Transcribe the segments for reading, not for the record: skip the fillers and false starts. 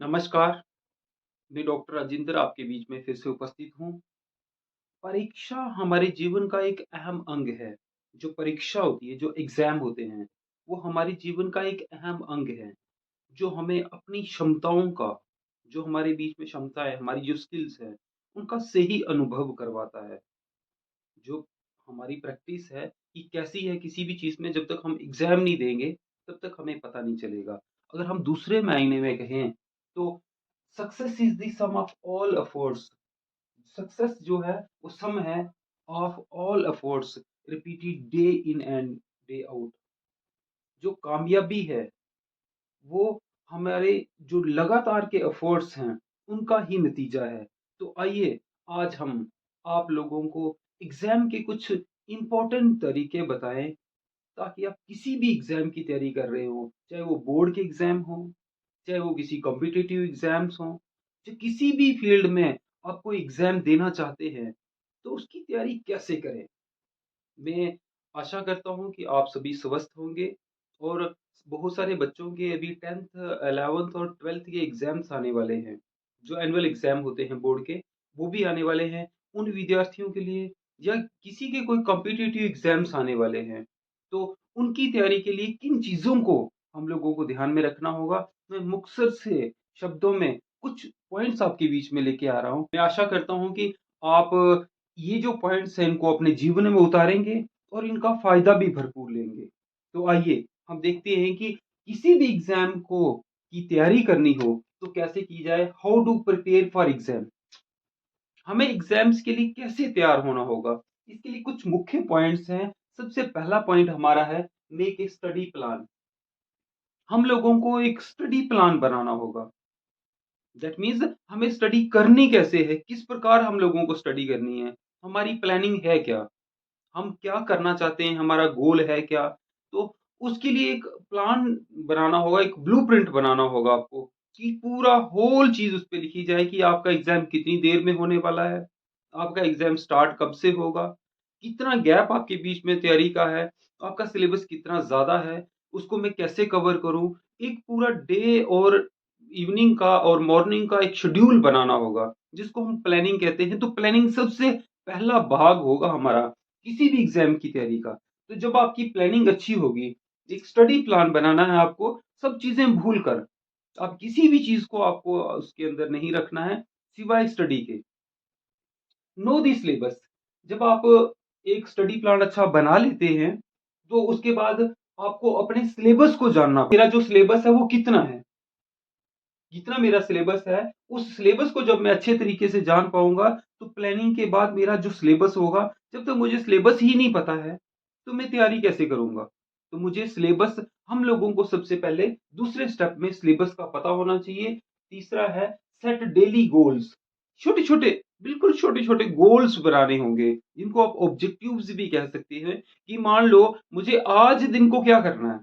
नमस्कार, मैं डॉक्टर राजेंद्र आपके बीच में फिर से उपस्थित हूँ। परीक्षा हमारे जीवन का एक अहम अंग है। जो परीक्षा होती है, जो एग्ज़ाम होते हैं, वो हमारे जीवन का एक अहम अंग है, जो हमें अपनी क्षमताओं का, जो हमारे बीच में क्षमता है, हमारी जो स्किल्स है, उनका सही अनुभव करवाता है। जो हमारी प्रैक्टिस है कि कैसी है किसी भी चीज़ में, जब तक हम एग्ज़ाम नहीं देंगे, तब तक हमें पता नहीं चलेगा। अगर हम दूसरे मायने में कहें, तो success is the sum of all efforts. Success जो है, वो सम है of all efforts repeated day in and day out. जो कामयाबी है, वो हमारे जो लगातार के एफर्ट्स हैं, उनका ही नतीजा है। तो आइए, आज हम आप लोगों को एग्ज़ाम के कुछ इम्पोर्टेंट तरीके बताएँ, ताकि आप किसी भी एग्ज़ाम की तैयारी कर रहे हो, चाहे वो बोर्ड के एग्ज़ाम हों, चाहे वो किसी कॉम्पिटिटिव एग्ज़ाम्स हों, चाहे किसी भी फ़ील्ड में आप कोई एग्ज़ाम देना चाहते हैं, तो उसकी तैयारी कैसे करें? मैं आशा करता हूँ कि आप सभी स्वस्थ होंगे और बहुत सारे बच्चों के अभी 10th, 11th और 12th के एग्ज़ाम्स आने वाले हैं। जो एनुअल एग्ज़ाम होते हैं बोर्ड के, वो भी आने वाले हैं। उन विद्यार्थियों के लिए या किसी के कोई कॉम्पिटिटिव एग्ज़ाम्स आने वाले हैं, तो उनकी तैयारी के लिए किन चीज़ों को हम लोगों को ध्यान में रखना होगा, मैं मुख्तसर से शब्दों में कुछ पॉइंट्स आपके बीच में लेके आ रहा हूँ। मैं आशा करता हूँ कि आप ये जो पॉइंट्स हैं, इनको अपने जीवन में उतारेंगे और इनका फ़ायदा भी भरपूर लेंगे। तो आइए, हम देखते हैं कि किसी भी एग्ज़ाम को की तैयारी करनी हो, तो कैसे की जाए? How to prepare for exam. हमें एग्ज़ाम्स के लिए कैसे तैयार होना होगा? इसके लिए कुछ मुख्य पॉइंट्स हैं। सबसे पहला पॉइंट हमारा है, मेक ए स्टडी प्लान। हम लोगों को एक स्टडी प्लान बनाना होगा। दैट मीन्स हमें स्टडी करनी कैसे है? किस प्रकार हम लोगों को स्टडी करनी है? हमारी प्लानिंग है क्या? हम क्या करना चाहते हैं, हमारा गोल है क्या? तो उसके लिए एक प्लान बनाना होगा, एक ब्लूप्रिंट बनाना होगा आपको, कि पूरा होल चीज़ उस पे लिखी जाए कि आपका एग्ज़ाम कितनी देर में होने वाला है, आपका एग्ज़ाम स्टार्ट कब से होगा, कितना गैप आपके बीच में तैयारी का है, आपका सिलेबस कितना ज़्यादा है, उसको मैं कैसे कवर करूँ? एक पूरा डे और इवनिंग का और मॉर्निंग का एक शेड्यूल बनाना होगा, जिसको हम प्लानिंग कहते हैं। तो प्लानिंग सबसे पहला भाग होगा हमारा किसी भी एग्ज़ाम की तैयारी का। तो जब आपकी प्लानिंग अच्छी होगी, एक स्टडी प्लान बनाना है आपको, सब चीज़ें भूल कर। आप किसी भी चीज़ को आपको उसके अंदर नहीं रखना है, सिवाय स्टडी के। Know the syllabus. जब आप एक स्टडी प्लान अच्छा बना लेते हैं, तो उसके बाद आपको अपने सिलेबस को जानना, मेरा जो सिलेबस है वो कितना है? जितना मेरा सिलेबस है, उस सिलेबस को जब मैं अच्छे तरीके से जान पाऊँगा, तो प्लानिंग के बाद मेरा जो सिलेबस होगा, जब तक मुझे सिलेबस ही नहीं पता है, तो मैं तैयारी कैसे करूँगा? तो मुझे सिलेबस हम लोगों को सबसे पहले दूसरे स्टेप में सिलेबस का पता होना चाहिए। तीसरा है, सेट डेली गोल्स। छोटे-छोटे, बिल्कुल छोटे-छोटे गोल्स बनाने होंगे, जिनको आप ऑब्जेक्टिव्स भी कह सकते हैं, कि मान लो मुझे आज दिन को क्या करना है?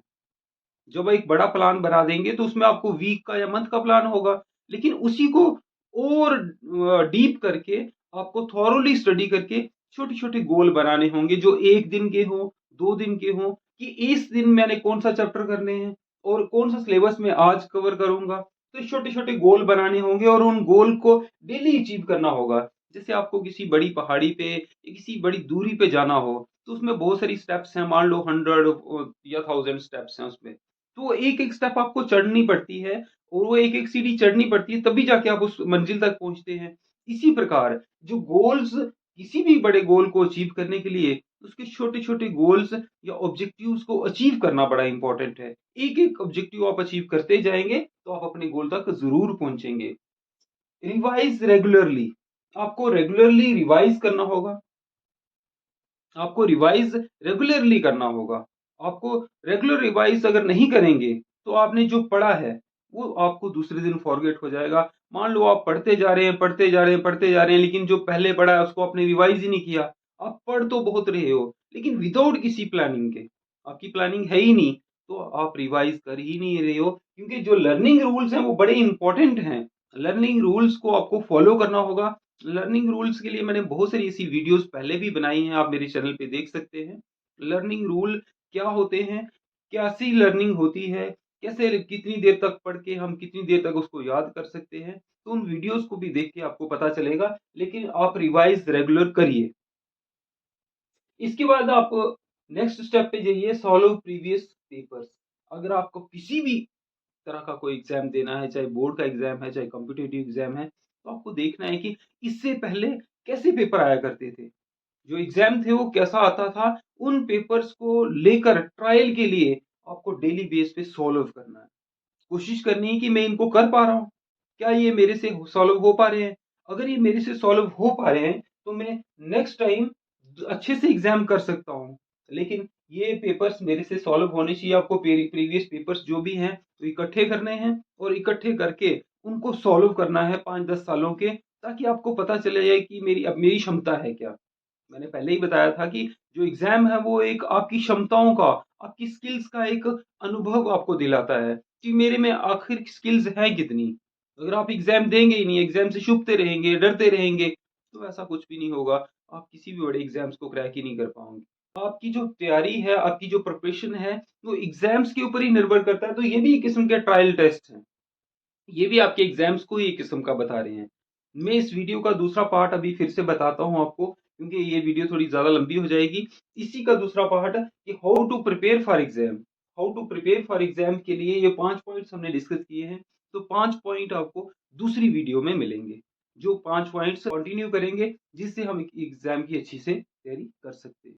जब एक बड़ा प्लान बना देंगे, तो उसमें आपको वीक का या मंथ का प्लान होगा। लेकिन उसी को और डीप करके, आपको थॉरोली स्टडी करके छोटे-छोटे गोल बनाने होंगे, जो 1 दिन के हों, 2 दिन के हों, कि इस दिन मैंने कौन-सा चैप्टर करने हैं और कौन-सा सिलेबस मैं आज कवर करूँगा। तो छोटे-छोटे गोल बनाने होंगे और उन गोल को डेली अचीव करना होगा। जैसे आपको किसी बड़ी पहाड़ी पे या किसी बड़ी दूरी पे जाना हो, तो उसमें बहुत सारी स्टेप्स हैं, मान लो 100 या 1000 स्टेप्स हैं उसमें। तो एक-एक स्टेप आपको चढ़नी पड़ती है और वो एक-एक सीढ़ी चढ़नी पड़ती है, तभी जाके आप उस मंजिल तक पहुँचते हैं। इसी प्रकार जो गोल्स, किसी भी बड़े गोल को अचीव करने के लिए उसके छोटे-छोटे गोल्स या ऑब्जेक्टिव्स को अचीव करना बड़ा इम्पोर्टेंट है। एक-एक ऑब्जेक्टिव आप अचीव करते जाएँगे, तो आप अपने गोल तक ज़रूर पहुँचेंगे। रिवाइज़ रेगुलरली, आपको रेगुलरली रिवाइज़ करना होगा। आपको रिवाइज़ रेगुलरली करना होगा। आपको रेगुलर रिवाइज़ अगर नहीं करेंगे, तो आपने जो पढ़ा है, वो आपको दूसरे दिन फ़ॉरगेट हो जाएगा। मान लो आप पढ़ते जा रहे हैं, पढ़ते जा रहे हैं, पढ़ते जा रहे हैं, लेकिन जो पहले पढ़ा है उसको आपने रिवाइज़ ही नहीं किया। आप पढ़ तो बहुत रहे हो, लेकिन विदाउट किसी प्लानिंग के। आपकी प्लानिंग है ही नहीं, तो आप रिवाइज़ कर ही नहीं रहे हो, क्योंकि जो लर्निंग रूल्स हैं वो बड़े इम्पोर्टेंट हैं। लर्निंग रूल्स को आपको फ़ॉलो करना होगा। लर्निंग रूल्स के लिए मैंने बहुत सारी ऐसी वीडियोज़ पहले भी बनाई हैं, आप मेरे चैनल पे देख सकते हैं। लर्निंग रूल क्या होते हैं? कैसी लर्निंग होती है? कैसे कितनी देर तक पढ़ के हम कितनी देर तक उसको याद कर सकते हैं, तो उन वीडियोज़ को भी देख के आपको पता चलेगा, लेकिन आप रिवाइज़ रेगुलर करिए। इसके बाद आप नेक्स्ट स्टेप पे जाइए, सॉल्व प्रीवियस पेपर्स। अगर आपको किसी भी तरह का कोई एग्ज़ाम देना है, चाहे बोर्ड का एग्ज़ाम है, चाहे कॉम्पिटिटिव एग्ज़ाम है, तो आपको देखना है कि इससे पहले कैसे पेपर आया करते थे। जो एग्ज़ाम थे वो कैसा आता था, उन पेपर्स को लेकर ट्रायल के लिए आपको डेली बेस पे सॉल्व करना है। कोशिश करनी है कि मैं इनको कर पा रहा हूँ। क्या ये मेरे से सॉल्व हो पा रहे हैं? अगर ये मेरे से सॉल्व हो पा रहे हैं, तो मैं नेक्स्ट टाइम अच्छे से एग्ज़ाम कर सकता हूँ। लेकिन ये पेपर्स मेरे से सॉल्व होने चाहिए, आपको प्रीवियस पेपर्स जो भी हैं, तो इकट्ठे करने हैं और इकट्ठे करके उनको सॉल्व करना है 5-10 सालों के, ताकि आपको पता चले जाए कि मेरी क्षमता है क्या? मैंने पहले ही बताया था कि जो एग्ज़ाम है वो एक आपकी क्षमताओं का, आपकी स्किल्स का एक अनुभव आपको दिलाता है कि मेरे में आखिर स्किल्स हैं कितनी। अगर आप एग्ज़ाम देंगे ही नहीं, एग्ज़ाम से छुपते रहेंगे, डरते रहेंगे, तो ऐसा कुछ भी नहीं होगा। आप किसी भी बड़े एग्ज़ाम्स को क्रैक ही नहीं कर पाओगे। आपकी जो तैयारी है, आपकी जो प्रिपरेशन है, वो एग्ज़ाम्स के ऊपर ही निर्भर करता है, तो ये भी एक किस्म के ट्रायल टेस्ट हैं। ये भी आपके एग्ज़ाम्स को ही एक किस्म का बता रहे हैं। मैं इस वीडियो का दूसरा पार्ट अभी फिर से बताता हूँ आपको, क्योंकि ये वीडियो थोड़ी ज़्यादा लंबी हो जाएगी। इसी का दूसरा पार्ट कि how to prepare for exam. How to prepare for exam के लिए ये 5 पॉइंट्स हमने डिस्कस किए हैं, तो 5 पॉइंट आपको दूसरी वीडियो में मिलेंगे। जो 5 पॉइंट्स कंटिन्यू करेंगे, जिससे हम एग्ज़ाम की अच्छी से तैयारी कर सकते हैं।